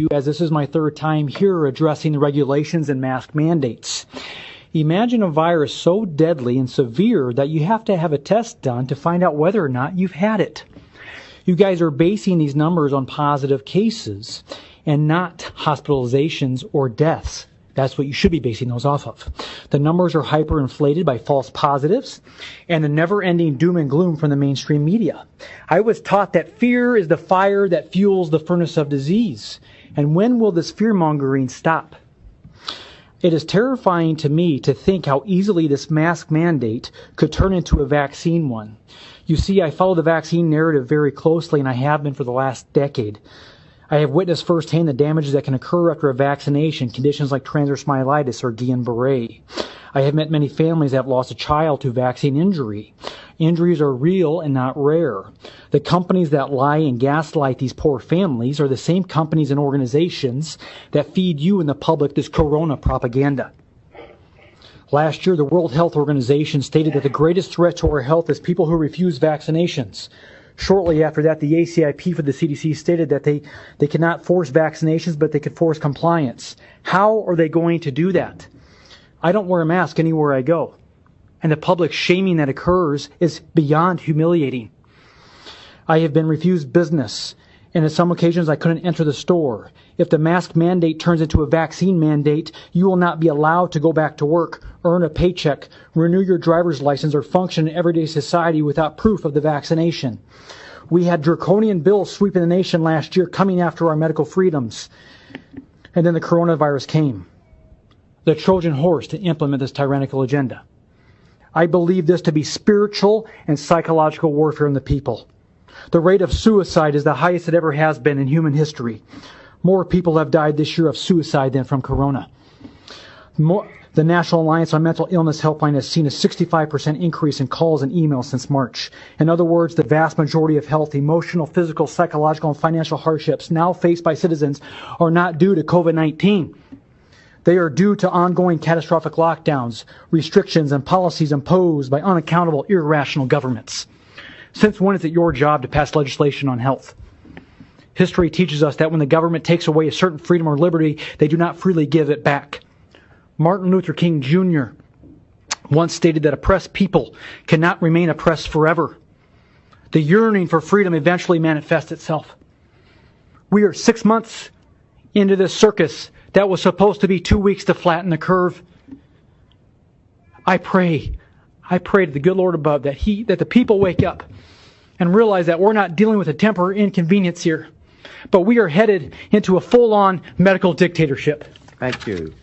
you, as this is my third time here addressing the regulations and mask mandates. Imagine a virus so deadly and severe that you have to have a test done to find out whether or not you've had it. You guys are basing these numbers on positive cases and not hospitalizations or deaths. That's what you should be basing those off of. The numbers are hyperinflated by false positives and the never-ending doom and gloom from the mainstream media. I was taught that fear is the fire that fuels the furnace of disease. And when will this fear-mongering stop? It is terrifying to me to think how easily this mask mandate could turn into a vaccine one. You see, I follow the vaccine narrative very closely, and I have been for the last decade. I have witnessed firsthand the damages that can occur after a vaccination, conditions like transverse myelitis or Guillain-Barré. I have met many families that have lost a child to vaccine injury. Injuries are real and not rare. The companies that lie and gaslight these poor families are the same companies and organizations that feed you and the public this corona propaganda. Last year, the World Health Organization stated that the greatest threat to our health is people who refuse vaccinations. Shortly after that, the ACIP for the CDC stated that they cannot force vaccinations, but they could force compliance. How are they going to do that? I don't wear a mask anywhere I go. And the public shaming that occurs is beyond humiliating. I have been refused business, and on some occasions I couldn't enter the store. If the mask mandate turns into a vaccine mandate, you will not be allowed to go back to work, earn a paycheck, renew your driver's license, or function in everyday society without proof of the vaccination. We had draconian bills sweeping the nation last year coming after our medical freedoms. And then the coronavirus came. The Trojan horse to implement this tyrannical agenda. I believe this to be spiritual and psychological warfare in the people. The rate of suicide is the highest it ever has been in human history. More people have died this year of suicide than from corona. The National Alliance on Mental Illness Helpline has seen a 65% increase in calls and emails since March. In other words, the vast majority of health, emotional, physical, psychological, and financial hardships now faced by citizens are not due to COVID-19. They are due to ongoing catastrophic lockdowns, restrictions, and policies imposed by unaccountable, irrational governments. Since when is it your job to pass legislation on health? History teaches us that when the government takes away a certain freedom or liberty, they do not freely give it back. Martin Luther King Jr. once stated that oppressed people cannot remain oppressed forever. The yearning for freedom eventually manifests itself. We are 6 months into this circus that was supposed to be 2 weeks to flatten the curve. I pray to the good Lord above that the people wake up and realize that we're not dealing with a temporary inconvenience here, but we are headed into a full-on medical dictatorship. Thank you.